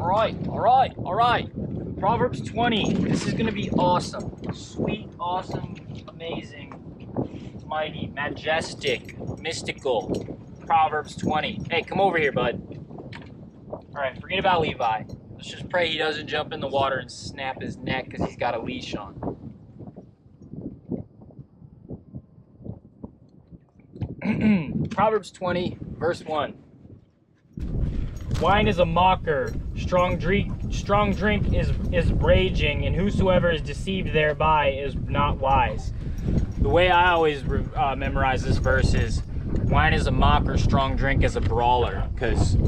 All right. Proverbs 20. This is going to be awesome. Sweet, awesome, amazing, mighty, majestic, mystical. Proverbs 20. Hey, come over here, bud. All right, forget about Levi. Let's just pray he doesn't jump in the water and snap his neck because he's got a leash on. Proverbs 20, verse 1. Wine is a mocker, strong drink is raging, and whosoever is deceived thereby is not wise. The way I always memorize this verse is, wine is a mocker, strong drink is a brawler, because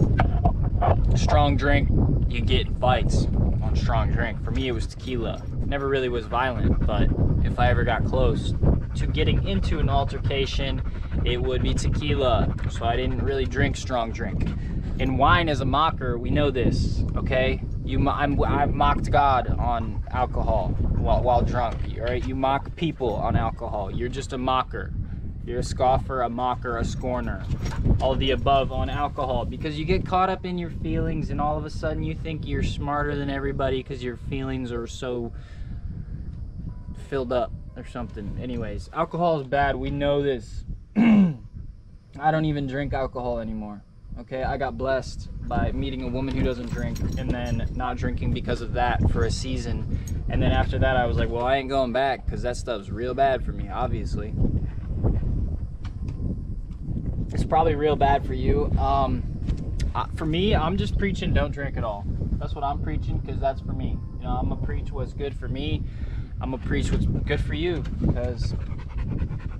strong drink, you get fights on strong drink. For me, it was tequila. Never really was violent, but if I ever got close to getting into an altercation, it would be tequila. So I didn't really drink strong drink. And wine as a mocker, we know this, okay? I've mocked God on alcohol while drunk, all right? You mock people on alcohol. You're just a mocker. You're a scoffer, a mocker, a scorner. All of the above on alcohol, because you get caught up in your feelings and all of a sudden you think you're smarter than everybody because your feelings are so filled up or something. Anyways, alcohol is bad. We know this. I don't even drink alcohol anymore. Okay, I got blessed by meeting a woman who doesn't drink and then not drinking because of that for a season. And then after that, I was like, well, I ain't going back because that stuff's real bad for me, obviously. It's probably real bad for you. For me, I'm just preaching don't drink at all. That's what I'm preaching because that's for me. You know, I'm gonna preach what's good for me. I'm gonna preach what's good for you, because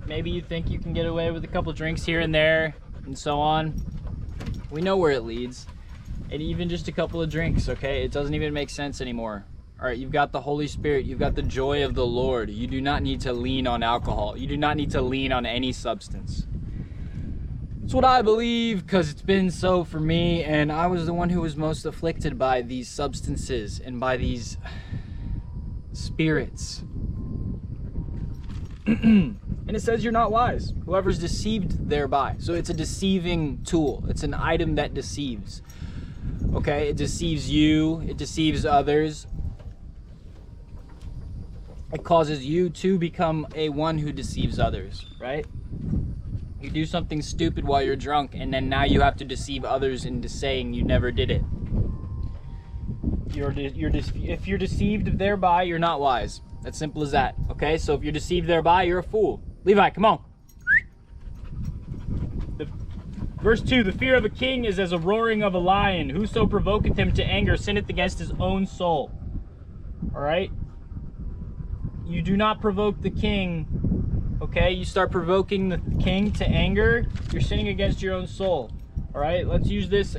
maybe you think you can get away with a couple drinks here and there and so on. We know where it leads. And even just a couple of drinks, okay? It doesn't even make sense anymore. All right, you've got the Holy Spirit. You've got the joy of the Lord. You do not need to lean on alcohol. You do not need to lean on any substance. It's what I believe, because it's been so for me, and I was the one who was most afflicted by these substances and by these spirits. And it says you're not wise. Whoever's deceived thereby. So it's a deceiving tool. It's an item that deceives. Okay, it deceives you. It deceives others. It causes you to become a one who deceives others, right? You do something stupid while you're drunk, and then now you have to deceive others into saying you never did it. If you're deceived thereby, you're not wise. That's simple as that. Okay, so if you're deceived thereby, you're a fool. Levi, come on. Verse 2, the fear of a king is as a roaring of a lion. Whoso provoketh him to anger sinneth against his own soul. All right? You do not provoke the king, okay? You start provoking the king to anger, you're sinning against your own soul. All right? Let's use this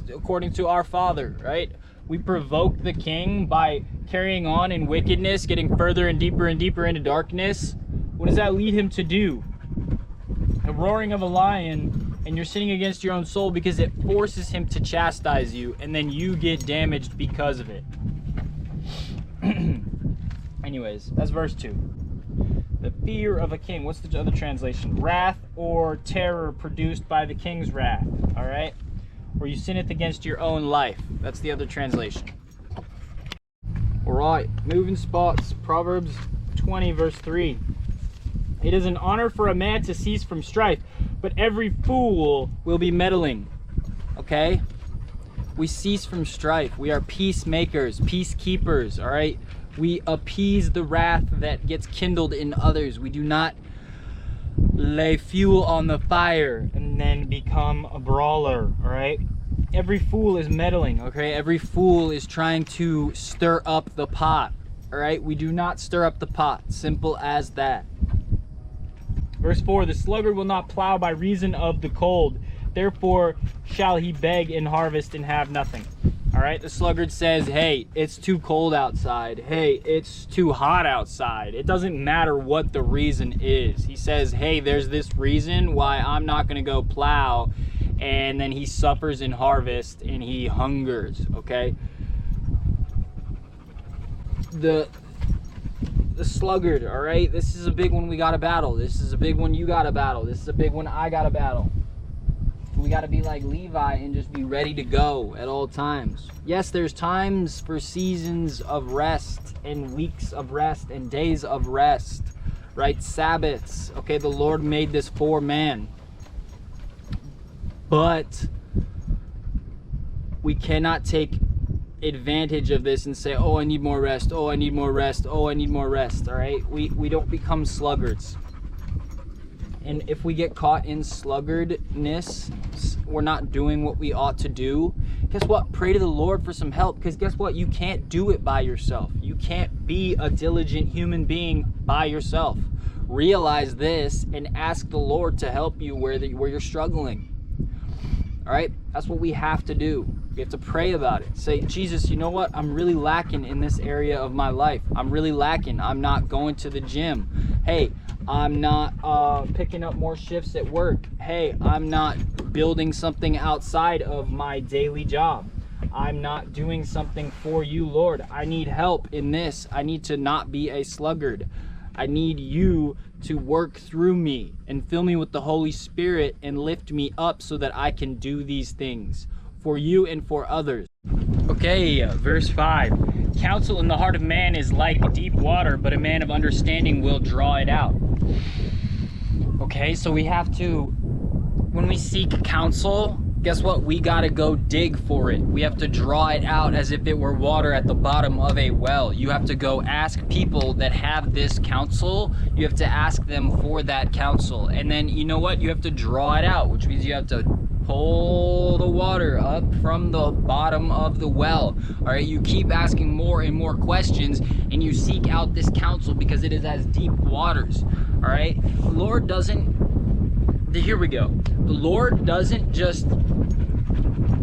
according to our Father, right? We provoke the king by carrying on in wickedness, getting further and deeper into darkness. What does that lead him to do? A roaring of a lion, and you're sinning against your own soul because it forces him to chastise you, and then you get damaged because of it. Anyways, that's verse 2. The fear of a king. What's the other translation? Wrath or terror produced by the king's wrath. All right? Or you sinneth against your own life. That's the other translation. All right, moving spots. Proverbs 20, verse 3. It is an honor for a man to cease from strife, but every fool will be meddling. Okay? We cease from strife. We are peacemakers, peacekeepers, all right? We appease the wrath that gets kindled in others. We do not lay fuel on the fire and then become a brawler, all right? Every fool is meddling, okay? Every fool is trying to stir up the pot, all right? We do not stir up the pot. Simple as that. Verse 4, the sluggard will not plow by reason of the cold. Therefore shall he beg in harvest and have nothing. All right, the sluggard says, hey, it's too cold outside. Hey, it's too hot outside. It doesn't matter what the reason is. He says, hey, there's this reason why I'm not going to go plow. And then he suffers in harvest and he hungers, okay? The sluggard, all right? This is a big one we got to battle. This is a big one you got to battle. This is a big one I got to battle. We got to be like Levi and just be ready to go at all times. Yes, there's times for seasons of rest and weeks of rest and days of rest, right? Sabbaths. Okay, the Lord made this for man. But we cannot take advantage of this and say, oh, I need more rest. Oh, I need more rest. Oh, I need more rest. All right. We don't become sluggards. And if we get caught in sluggardness, we're not doing what we ought to do. Guess what? Pray to the Lord for some help, because guess what? You can't do it by yourself. You can't be a diligent human being by yourself. Realize this and ask the Lord to help you where you're struggling. All right? That's what we have to do. We have to pray about it. Say, Jesus, you know what? I'm really lacking in this area of my life. I'm really lacking. I'm not going to the gym. Hey, I'm not picking up more shifts at work. Hey, I'm not building something outside of my daily job. I'm not doing something for you, Lord. I need help in this. I need to not be a sluggard. I need you to work through me and fill me with the Holy Spirit and lift me up so that I can do these things for you and for others. Okay, verse 5. Counsel in the heart of man is like deep water, but a man of understanding will draw it out. Okay, so we have to, when we seek counsel, guess what? We gotta go dig for it. We have to draw it out as if it were water at the bottom of a well. You have to go ask people that have this counsel. You have to ask them for that counsel. And then, you know what? You have to draw it out, which means you have to pull the water up from the bottom of the well. All right, you keep asking more and more questions, and you seek out this counsel because it is as deep waters. All right, the Lord doesn't, here we go. The Lord doesn't just,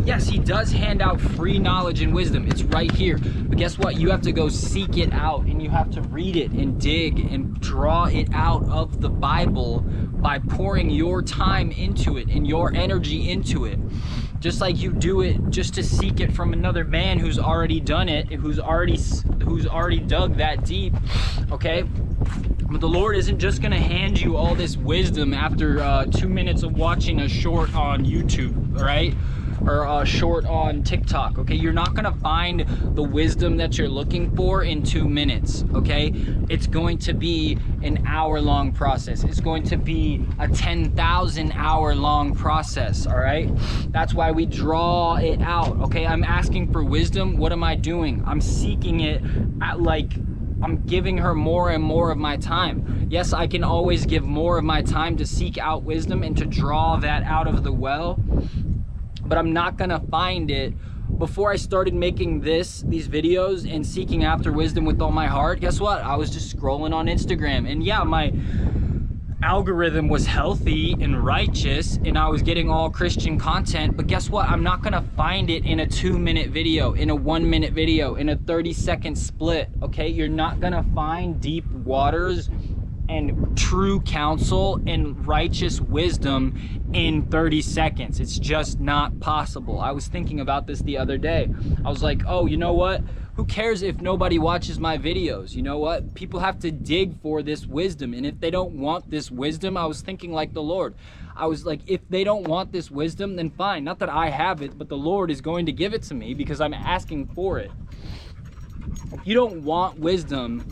yes, he does hand out free knowledge and wisdom. It's right here. But guess what? You have to go seek it out, and you have to read it and dig and draw it out of the Bible by pouring your time into it and your energy into it. Just like you do it just to seek it from another man who's already done it, who's already dug that deep, okay? But the Lord isn't just gonna hand you all this wisdom after 2 minutes of watching a short on YouTube, right? Or a short on TikTok, okay? You're not gonna find the wisdom that you're looking for in 2 minutes, okay? It's going to be an hour-long process. It's going to be a 10,000 hour-long process, all right? That's why we draw it out, okay? I'm asking for wisdom. What am I doing? I'm seeking it at, like, I'm giving her more and more of my time. Yes, I can always give more of my time to seek out wisdom and to draw that out of the well, but I'm not gonna find it. Before I started making these videos and seeking after wisdom with all my heart, guess what? I was just scrolling on Instagram, and yeah, my algorithm was healthy and righteous, and I was getting all Christian content, but guess what? I'm not gonna find it in a 2-minute video, in a 1-minute video, in a 30-second split, okay? You're not gonna find deep waters and true counsel and righteous wisdom in 30 seconds. It's just not possible. I was thinking about this the other day. I was like, oh, you know what? Who cares if nobody watches my videos? You know what? People have to dig for this wisdom. And if they don't want this wisdom, I was thinking like the Lord. I was like, if they don't want this wisdom, then fine. Not that I have it, but the Lord is going to give it to me because I'm asking for it. If you don't want wisdom,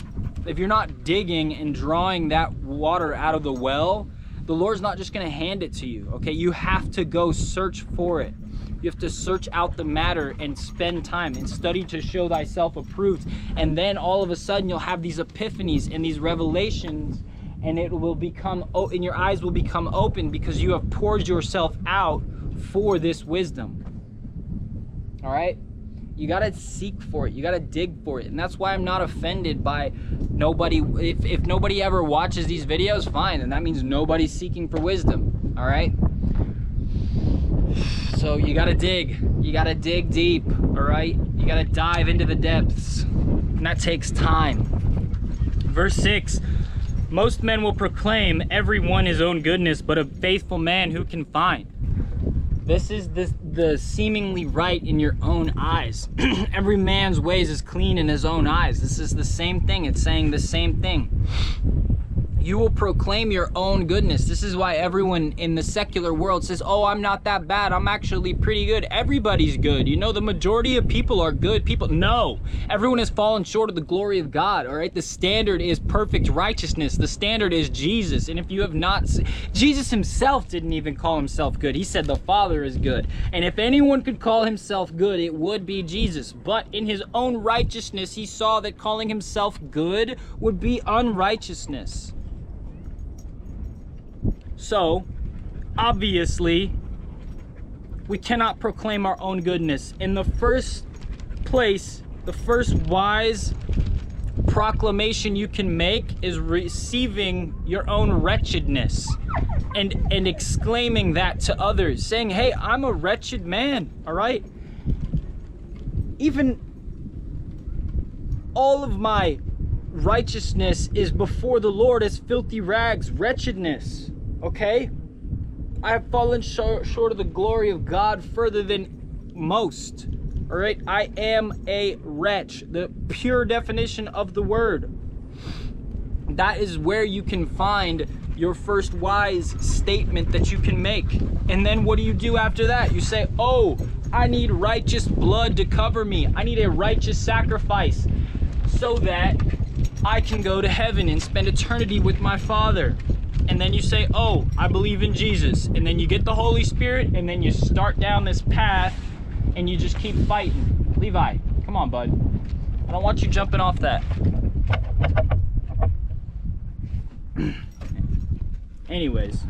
if you're not digging and drawing that water out of the well, the Lord's not just going to hand it to you, okay? You have to go search for it. You have to search out the matter and spend time and study to show thyself approved. And then all of a sudden you'll have these epiphanies and these revelations, and it will become, and your eyes will become open because you have poured yourself out for this wisdom. All right? You gotta seek for it. You gotta dig for it. And that's why I'm not offended by nobody. If nobody ever watches these videos, fine. And that means nobody's seeking for wisdom. All right? So you gotta dig. You gotta dig deep. All right? You gotta dive into the depths. And that takes time. Verse 6. Most men will proclaim every one his own goodness, but a faithful man who can find? This is the seemingly right in your own eyes. Every man's ways is clean in his own eyes. This is the same thing. It's saying the same thing. You will proclaim your own goodness. This is why everyone in the secular world says, oh, I'm not that bad. I'm actually pretty good. Everybody's good. You know, the majority of people are good people. No, everyone has fallen short of the glory of God, all right? The standard is perfect righteousness. The standard is Jesus. And if you have not, Jesus himself didn't even call himself good. He said the Father is good. And if anyone could call himself good, it would be Jesus. But in his own righteousness, he saw that calling himself good would be unrighteousness. So, obviously, we cannot proclaim our own goodness. In the first place, the first wise proclamation you can make is receiving your own wretchedness and exclaiming that to others, saying, hey, I'm a wretched man, all right? Even all of my righteousness is before the Lord as filthy rags, wretchedness. Okay? I have fallen short of the glory of God further than most. All right? I am a wretch. The pure definition of the word. That is where you can find your first wise statement that you can make. And then what do you do after that? You say, oh, I need righteous blood to cover me. I need a righteous sacrifice so that I can go to heaven and spend eternity with my Father. And then you say, oh, I believe in Jesus. And then you get the Holy Spirit, and then you start down this path, and you just keep fighting. Levi, come on, bud. I don't want you jumping off that. Anyways,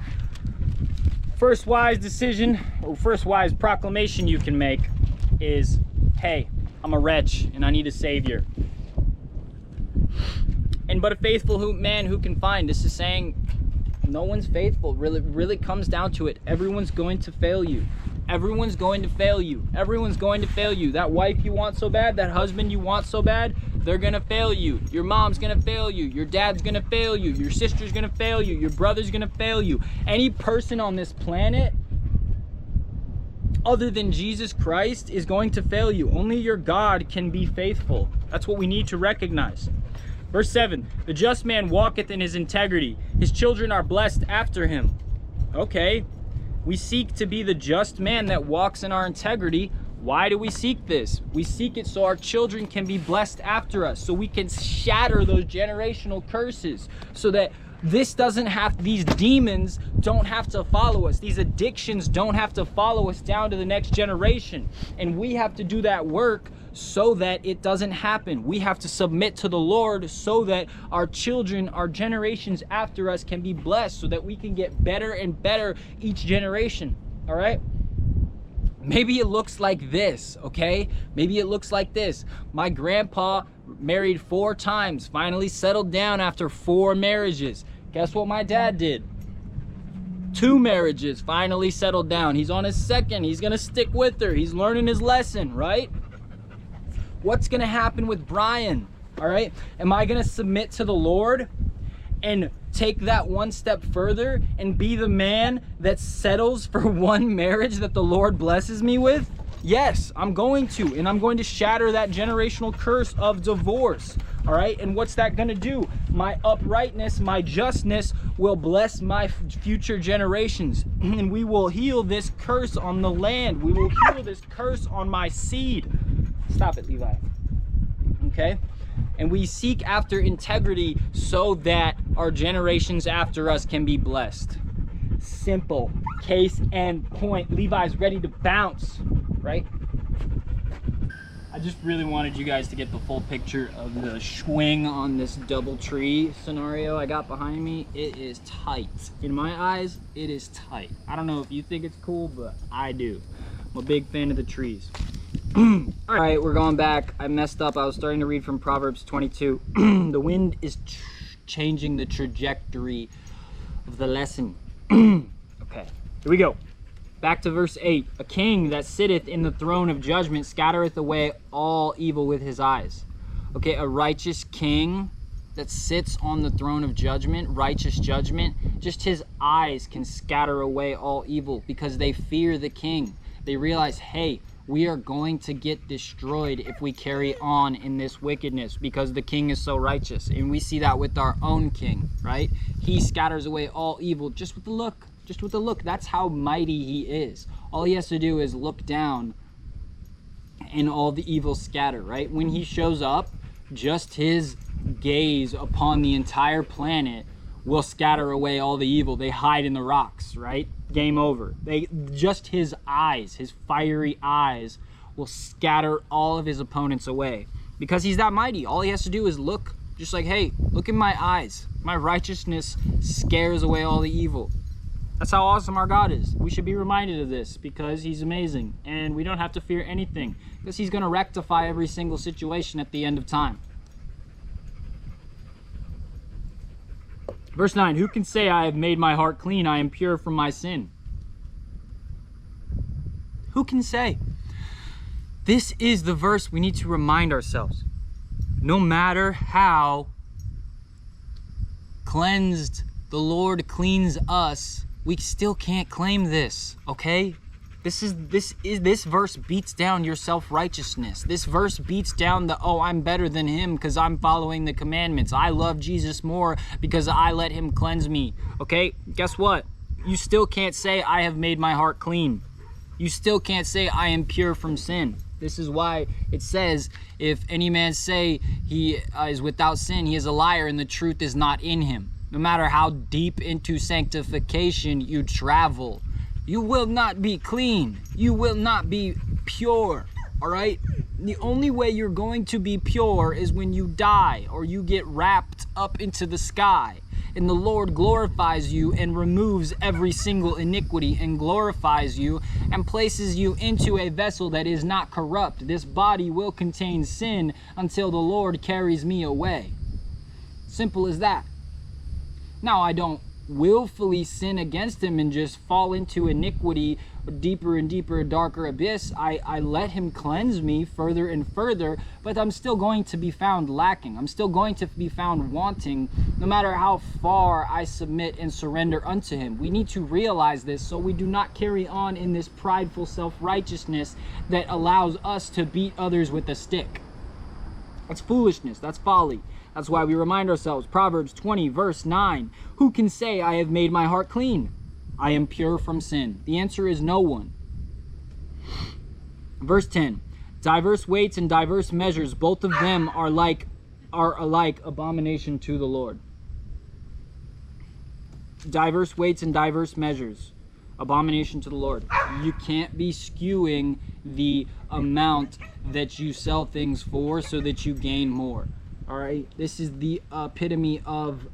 first wise decision, or first wise proclamation you can make is, hey, I'm a wretch, and I need a Savior. And but a faithful man who can find. This is saying no one's faithful. Really comes down to it. Everyone's going to fail you. Everyone's going to fail you. Everyone's going to fail you. That wife you want so bad, that husband you want so bad, they're gonna fail you. Your mom's gonna fail you. Your dad's gonna fail you. Your sister's gonna fail you. Your brother's gonna fail you. Any person on this planet other than Jesus Christ is going to fail you. Only your God can be faithful. That's what we need to recognize. Verse 7, the just man walketh in his integrity. His children are blessed after him. Okay, we seek to be the just man that walks in our integrity. Why do we seek this? We seek it so our children can be blessed after us, so we can shatter those generational curses, so that these demons don't have to follow us. These addictions don't have to follow us down to the next generation. And we have to do that work so that it doesn't happen. We have to submit to the Lord so that our children, our generations after us can be blessed, so that we can get better and better each generation, all right? Maybe it looks like this, okay? Maybe it looks like this. My grandpa married 4 times, finally settled down after 4 marriages. Guess what my dad did? 2 marriages, finally settled down. He's on his 2nd. He's gonna stick with her. He's learning his lesson, right? What's gonna happen with Brian, all right? Am I gonna submit to the Lord and take that one step further and be the man that settles for 1 marriage that the Lord blesses me with? Yes, I'm going to, and I'm going to shatter that generational curse of divorce, all right? And what's that gonna do? My uprightness, my justness will bless my future generations, and we will heal this curse on the land. We will heal this curse on my seed. Stop it, Levi. Okay? And we seek after integrity so that our generations after us can be blessed. Simple. Case and point. Levi's ready to bounce, right? I just really wanted you guys to get the full picture of the swing on this double tree scenario I got behind me. It is tight. In my eyes, it is tight. I don't know if you think it's cool, but I do. I'm a big fan of the trees. All right, we're going back. I messed up. I was starting to read from Proverbs 22. The wind is changing the trajectory of the lesson. Okay, here we go. Back to verse 8. A king that sitteth in the throne of judgment scattereth away all evil with his eyes. Okay, a righteous king that sits on the throne of judgment, righteous judgment, just his eyes can scatter away all evil because they fear the king. They realize, hey, We are going to get destroyed if we carry on in this wickedness, because the king is so righteous. And we see that with our own king, right? He scatters away all evil just with the look. Just with the look. That's how mighty he is. All he has to do is look down and all the evil scatter, right? When he shows up, just his gaze upon the entire planet will scatter away all the evil. They hide in the rocks, right? Game over. Just his eyes, his fiery eyes, will scatter all of his opponents away, because he's that mighty. All he has to do is look, just like, hey, look in my eyes. My righteousness scares away all the evil. That's how awesome our God is. We should be reminded of this, because he's amazing, and we don't have to fear anything, because he's going to rectify every single situation at the end of time. Verse 9, who can say, I have made my heart clean, I am pure from my sin? Who can say? This is the verse we need to remind ourselves. No matter how cleansed the Lord cleans us, we still can't claim this, okay? This verse beats down your self-righteousness. This verse beats down the, oh, I'm better than him because I'm following the commandments. I love Jesus more because I let him cleanse me. Okay, guess what? You still can't say I have made my heart clean. You still can't say I am pure from sin. This is why it says, if any man say he is without sin, he is a liar and the truth is not in him. No matter how deep into sanctification you travel, you will not be clean. You will not be pure, all right? The only way you're going to be pure is when you die or you get wrapped up into the sky. And the Lord glorifies you and removes every single iniquity and glorifies you and places you into a vessel that is not corrupt. This body will contain sin until the Lord carries me away. Simple as that. Now, I don't willfully sin against him and just fall into iniquity, deeper and deeper, darker abyss. I let him cleanse me further and further, but I'm still going to be found lacking. I'm still going to be found wanting, no matter how far I submit and surrender unto him. We need to realize this so we do not carry on in this prideful self-righteousness that allows us to beat others with a stick. That's foolishness. That's folly. That's why we remind ourselves, Proverbs 20, verse 9, who can say, I have made my heart clean? I am pure from sin. The answer is no one. Verse 10, diverse weights and diverse measures, both of them are alike abomination to the Lord. Diverse weights and diverse measures, abomination to the Lord. You can't be skewing the amount that you sell things for so that you gain more. All right, this is the epitome of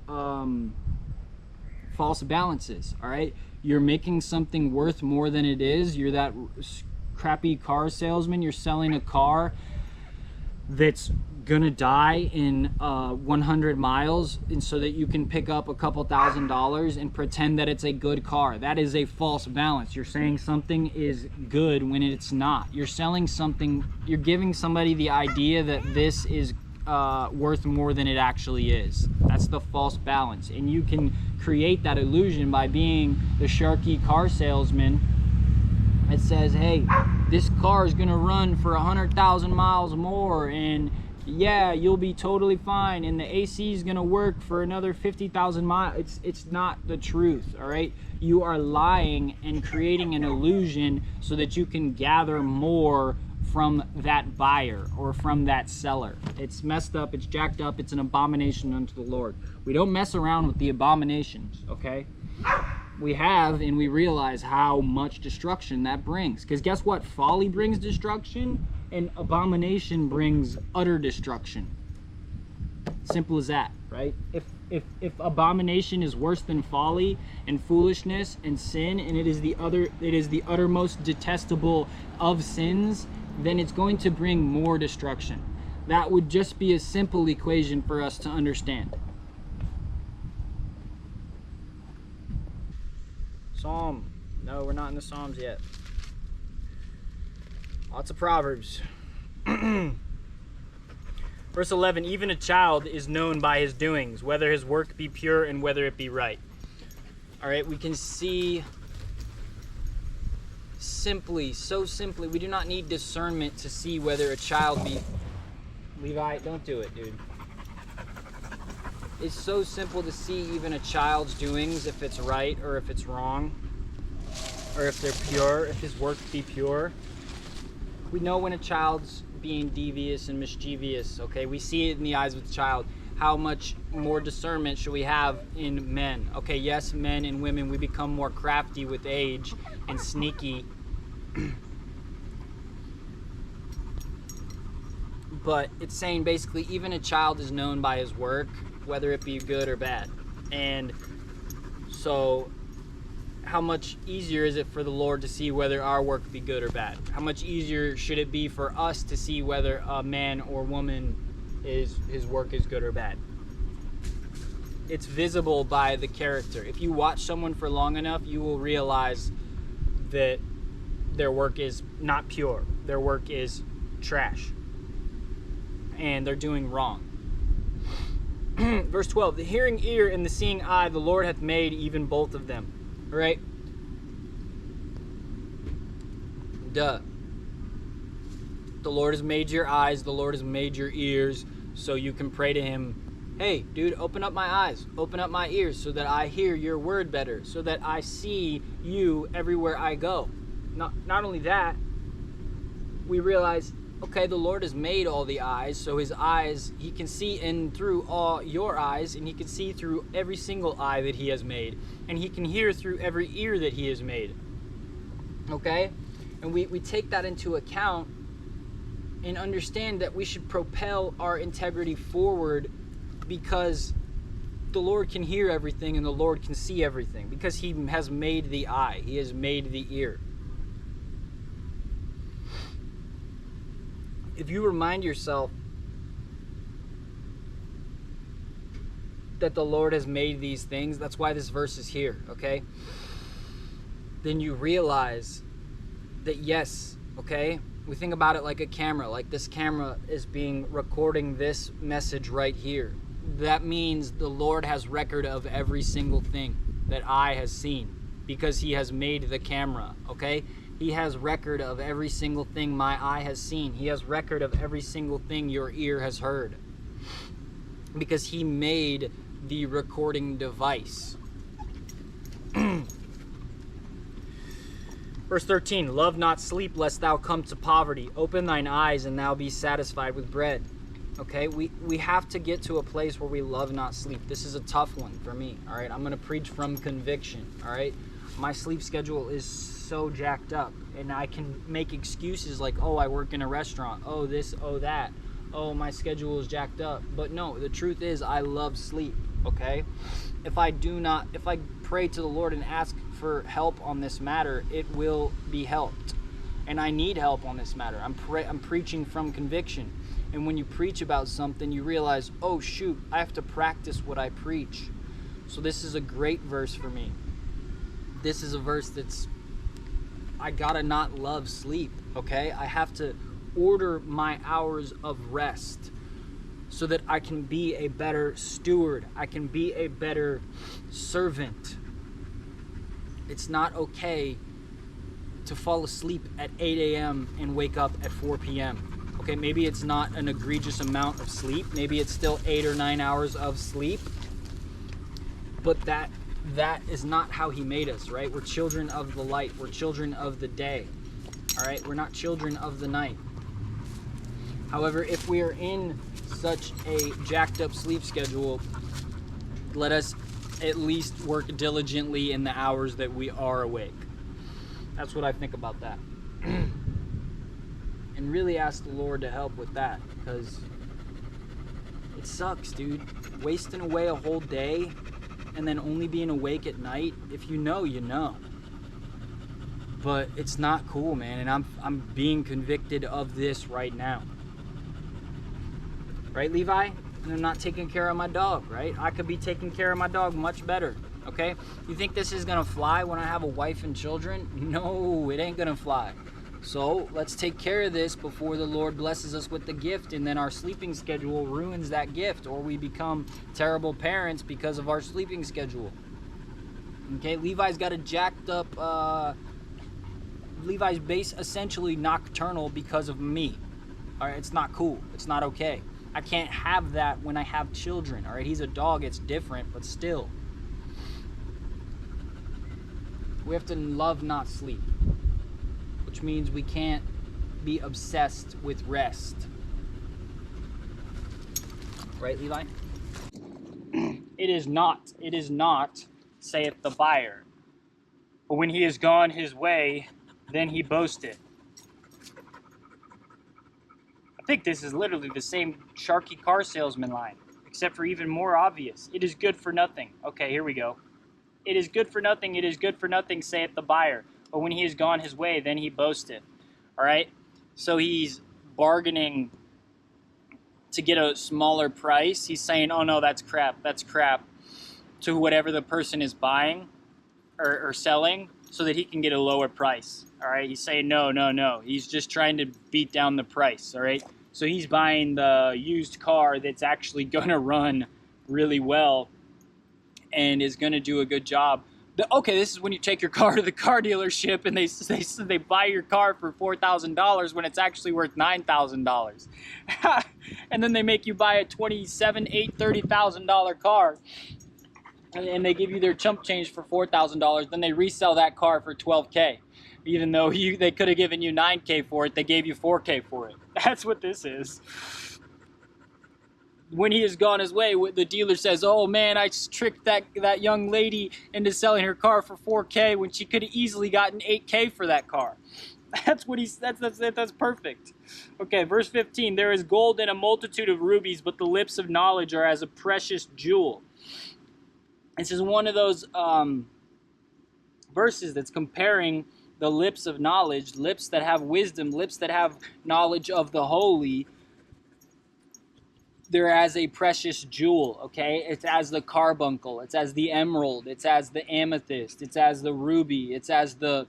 false balances. All right, you're making something worth more than it is. You're that crappy car salesman. You're selling a car that's gonna die in 100 miles, and so that you can pick up a couple $1,000s and pretend that it's a good car. That is a false balance. You're saying something is good when it's not. You're selling something. You're giving somebody the idea that this is worth more than it actually is. That's the false balance, and you can create that illusion by being the sharky car salesman that says, hey, this car is gonna run for 100,000 miles more, and yeah, you'll be totally fine, and the AC is gonna work for another 50,000 miles. It's not the truth. All right, you are lying and creating an illusion so that you can gather more from that buyer or from that seller. It's messed up, it's jacked up, it's an abomination unto the Lord. We don't mess around with the abominations, okay? We have, and we realize how much destruction that brings. Because guess what? Folly brings destruction, and abomination brings utter destruction. Simple as that, right? If abomination is worse than folly and foolishness and sin, and it is the uttermost detestable of sins, then it's going to bring more destruction. That would just be a simple equation for us to understand. Psalm. No, we're not in the Psalms yet. Lots of Proverbs. Verse 11, even a child is known by his doings, whether his work be pure and whether it be right. All right, we can see so simply, we do not need discernment to see whether a child be... Levi, don't do it, dude. It's so simple to see even a child's doings, if it's right or if it's wrong, or if they're pure, if his work be pure. We know when a child's being devious and mischievous, okay? We see it in the eyes of the child. How much more discernment should we have in men? Okay, yes, men and women, we become more crafty with age and sneaky. But it's saying basically even a child is known by his work, whether it be good or bad. And so how much easier is it for the Lord to see whether our work be good or bad? How much easier should it be for us to see whether a man or woman his work is good or bad? It's visible by the character. If you watch someone for long enough, you will realize that their work is not pure. Their work is trash. And they're doing wrong. Verse 12, the hearing ear and the seeing eye, the Lord hath made even both of them. All right? Duh. The Lord has made your eyes. The Lord has made your ears so you can pray to him. Hey, dude, open up my eyes. Open up my ears so that I hear your word better. So that I see you everywhere I go. Not only that, we realize, okay, the Lord has made all the eyes. So his eyes, he can see in through all your eyes. And he can see through every single eye that he has made. And he can hear through every ear that he has made. Okay? And we take that into account and understand that we should propel our integrity forward because the Lord can hear everything and the Lord can see everything because he has made the eye. He has made the ear. If you remind yourself that the Lord has made these things, that's why this verse is here, okay? Then you realize that yes, okay? We think about it like a camera, like this camera is recording this message right here. That means the Lord has record of every single thing that eye has seen because he has made the camera, okay? He has record of every single thing my eye has seen. He has record of every single thing your ear has heard because he made the recording device. Verse 13, love not sleep lest thou come to poverty. Open thine eyes and thou be satisfied with bread. Okay, we have to get to a place where we love not sleep. This is a tough one for me, all right? I'm going to preach from conviction, all right? My sleep schedule is so jacked up, and I can make excuses like, oh, I work in a restaurant, oh, this, oh, that, oh, my schedule is jacked up. But no, the truth is I love sleep, okay? If I pray to the Lord and ask for help on this matter, it will be helped. And I need help on this matter. I'm preaching from conviction. And when you preach about something, you realize, oh shoot, I have to practice what I preach. So this is a great verse for me. This is a verse I gotta not love sleep, okay? I have to order my hours of rest so that I can be a better steward. I can be a better servant. It's not okay to fall asleep at 8 a.m. and wake up at 4 p.m. Okay, maybe it's not an egregious amount of sleep. Maybe it's still 8 or 9 hours of sleep. But that is not how he made us, right? We're children of the light. We're children of the day. All right? We're not children of the night. However, if we are in such a jacked up sleep schedule, let us at least work diligently in the hours that we are awake. That's what I think about that. And really ask the Lord to help with that, because it sucks, dude. Wasting away a whole day and then only being awake at night. If you know, you know. But it's not cool, man, and I'm being convicted of this right now. Right, Levi? And I'm not taking care of my dog, right? I could be taking care of my dog much better, okay? You think this is gonna fly when I have a wife and children? No, it ain't gonna fly. So let's take care of this before the Lord blesses us with the gift, and then our sleeping schedule ruins that gift, or we become terrible parents because of our sleeping schedule. Okay, Levi's got a jacked up Levi's essentially nocturnal because of me. All right, it's not cool. It's not okay. I can't have that when I have children. All right, he's a dog. It's different, but still. We have to love, not sleep, which means we can't be obsessed with rest. Right, Levi? It is not, saith the buyer. But when he is gone his way, then he boasteth. I think this is literally the same Sharky car salesman line, except for even more obvious. It is good for nothing. Okay, here we go. It is good for nothing, saith the buyer. But when he is gone his way, then he boasteth. All right? So he's bargaining to get a smaller price. He's saying, oh no, that's crap, to whatever the person is buying or selling, so that he can get a lower price. All right? He's saying, no. He's just trying to beat down the price. All right? So he's buying the used car that's actually going to run really well and is going to do a good job. Okay, this is when you take your car to the car dealership and they buy your car for $4,000 when it's actually worth $9,000. And then they make you buy a $27,000, $8,000, $30,000 car. And they give you their chump change for $4,000. Then they resell that car for $12K. Even though they could have given you $9K for it, they gave you $4K for it. That's what this is. When he has gone his way, the dealer says, oh man, I tricked that young lady into selling her car for $4K when she could have easily gotten $8K for that car. That's perfect. Okay, verse 15, there is gold in a multitude of rubies, but the lips of knowledge are as a precious jewel. This is one of those verses that's comparing the lips of knowledge, lips that have wisdom, lips that have knowledge of the holy. They're as a precious jewel, okay? It's as the carbuncle, it's as the emerald, it's as the amethyst, it's as the ruby, it's as the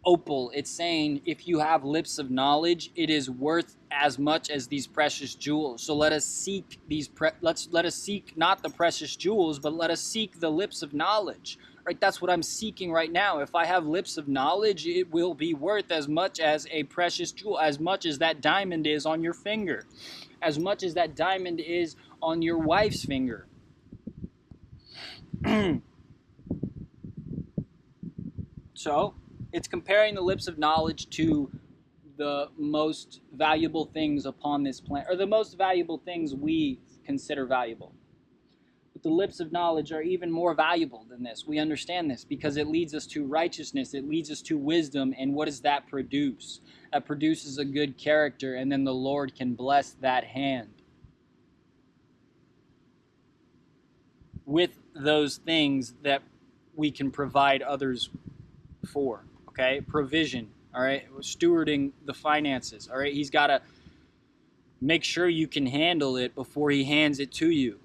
opal. It's saying if you have lips of knowledge, it is worth as much as these precious jewels. So let us seek let us seek not the precious jewels, but let us seek the lips of knowledge. Right? That's what I'm seeking right now. If I have lips of knowledge, it will be worth as much as a precious jewel, as much as that diamond is on your finger, as much as that diamond is on your wife's finger. So, it's comparing the lips of knowledge to the most valuable things upon this planet, or the most valuable things we consider valuable. But the lips of knowledge are even more valuable than this. We understand this because it leads us to righteousness, it leads us to wisdom, and what does that produce? That produces a good character, and then the Lord can bless that hand with those things that we can provide others for. Okay, provision, all right, stewarding the finances, all right. He's got to make sure you can handle it before he hands it to you.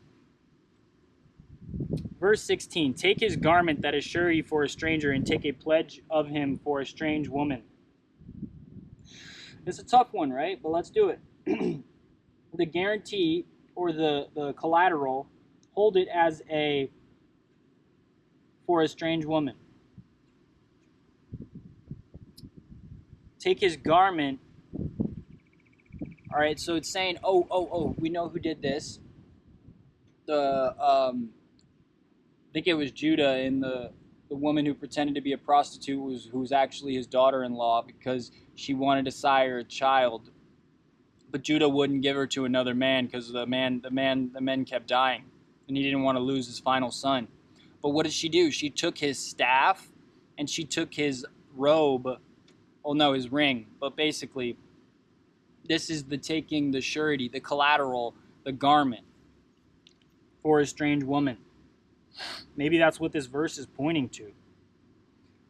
Verse 16, take his garment that is surety for a stranger, and take a pledge of him for a strange woman. It's a tough one, right? But let's do it. The guarantee or the collateral, hold it as for a strange woman. Take his garment. All right, so it's saying, oh, we know who did this. I think it was Judah, and the woman who pretended to be a prostitute who was actually his daughter-in-law because she wanted to sire a child. But Judah wouldn't give her to another man because the men kept dying, and he didn't want to lose his final son. But what did she do? She took his staff, and she took his robe. Oh no, his ring. But basically, this is the taking the surety, the collateral, the garment for a strange woman. Maybe that's what this verse is pointing to.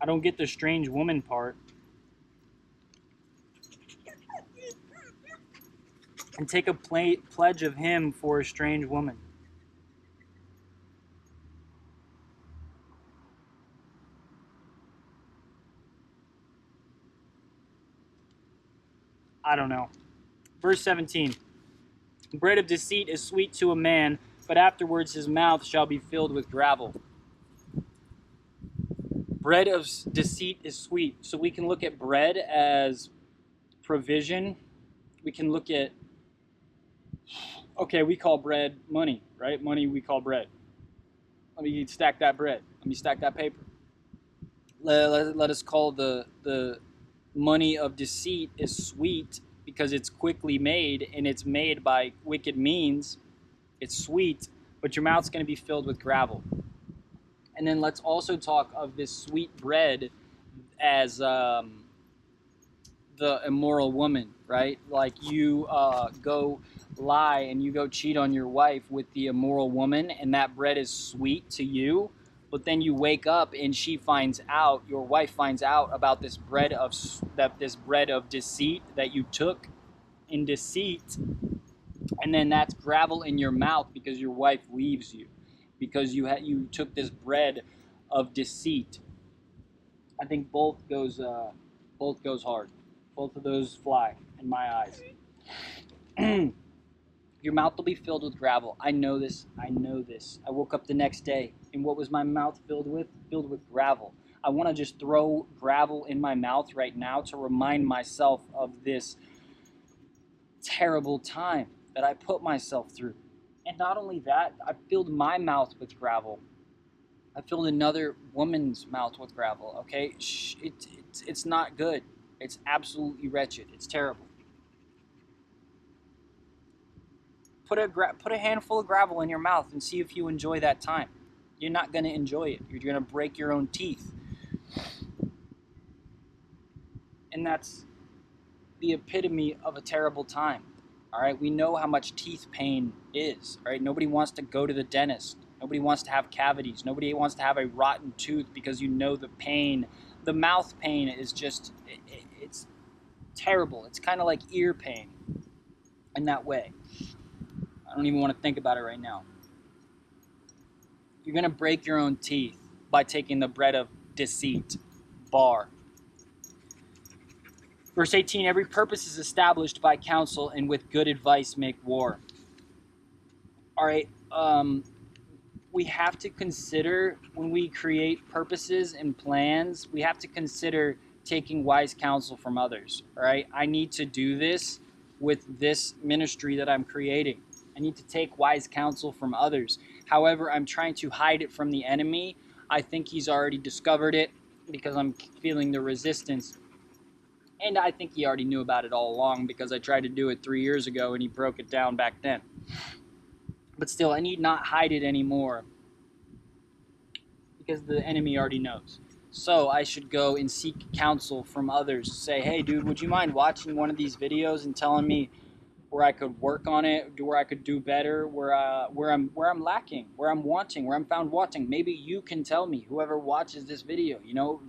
I don't get the strange woman part. And take a pledge of him for a strange woman. I don't know. Verse 17. Bread of deceit is sweet to a man, but afterwards his mouth shall be filled with gravel. bread of deceit is sweet. So we can look at bread as provision. We can look at, okay, we call bread money, right? Money we call bread. Let me stack that bread. Let me stack that paper. Let us call the money of deceit is sweet because it's quickly made and it's made by wicked means. It's sweet, but your mouth's going to be filled with gravel. And then let's also talk of this sweet bread as the immoral woman, right? Like you go lie and you go cheat on your wife with the immoral woman, and that bread is sweet to you, but then you wake up and she finds out, your wife finds out about this bread of deceit that you took in deceit, and then that's gravel in your mouth because your wife leaves you because you took this bread of deceit. I think both goes hard. Both of those fly in my eyes. Your mouth will be filled with gravel. I know this. I woke up the next day, and what was my mouth filled with? Filled with gravel. I want to just throw gravel in my mouth right now to remind myself of this terrible time that I put myself through. And not only that, I filled my mouth with gravel. I filled another woman's mouth with gravel, okay? It's not good. It's absolutely wretched. It's terrible. Put a handful of gravel in your mouth and see if you enjoy that time. You're not going to enjoy it. You're going to break your own teeth. And that's the epitome of a terrible time. All right, we know how much teeth pain is. All right, nobody wants to go to the dentist. Nobody wants to have cavities. Nobody wants to have a rotten tooth because you know the pain. The mouth pain is just, it's terrible. It's kind of like ear pain in that way. I don't even want to think about it right now. You're going to break your own teeth by taking the bread of deceit. Bar. Verse 18, every purpose is established by counsel, and with good advice make war. All right, we have to consider, when we create purposes and plans, we have to consider taking wise counsel from others, all right? I need to do this with this ministry that I'm creating. I need to take wise counsel from others. However, I'm trying to hide it from the enemy. I think he's already discovered it because I'm feeling the resistance. And I think he already knew about it all along because I tried to do it 3 years ago and he broke it down back then. But still, I need not hide it anymore because the enemy already knows. So I should go and seek counsel from others. Say, hey, dude, would you mind watching one of these videos and telling me where I could work on it, where I could do better, where I'm lacking, where I'm wanting, where I'm found wanting. Maybe you can tell me, whoever watches this video,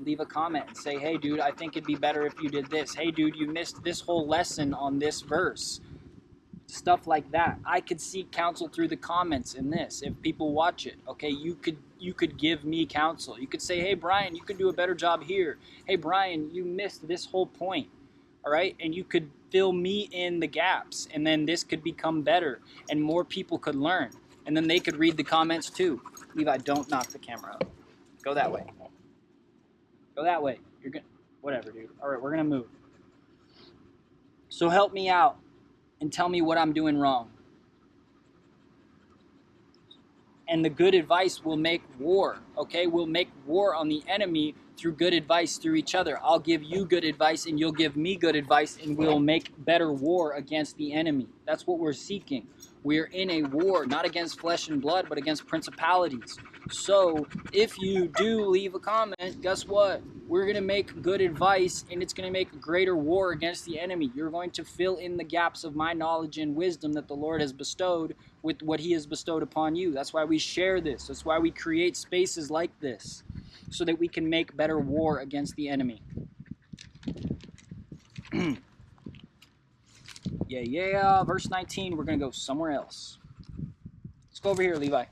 leave a comment and say, hey, dude, I think it'd be better if you did this. Hey, dude, you missed this whole lesson on this verse. Stuff like that. I could seek counsel through the comments in this. If people watch it, okay, you could give me counsel. You could say, hey, Brian, you could do a better job here. Hey, Brian, you missed this whole point. All right, and you could fill me in the gaps, and then this could become better, and more people could learn, and then they could read the comments too. Levi, don't knock the camera up. Go that way. Go that way. You're good. Whatever, dude. All right, we're gonna move. So help me out and tell me what I'm doing wrong. And the good advice will make war, okay? We'll make war on the enemy through good advice through each other. I'll give you good advice and you'll give me good advice, and we'll make better war against the enemy. That's what we're seeking. We're in a war, not against flesh and blood, but against principalities. So if you do leave a comment, guess what? We're going to make good advice, and it's going to make a greater war against the enemy. You're going to fill in the gaps of my knowledge and wisdom that the Lord has bestowed with what he has bestowed upon you. That's why we share this. That's why we create spaces like this, so that we can make better war against the enemy. Yeah. Verse 19, we're going to go somewhere else. Let's go over here, Levi.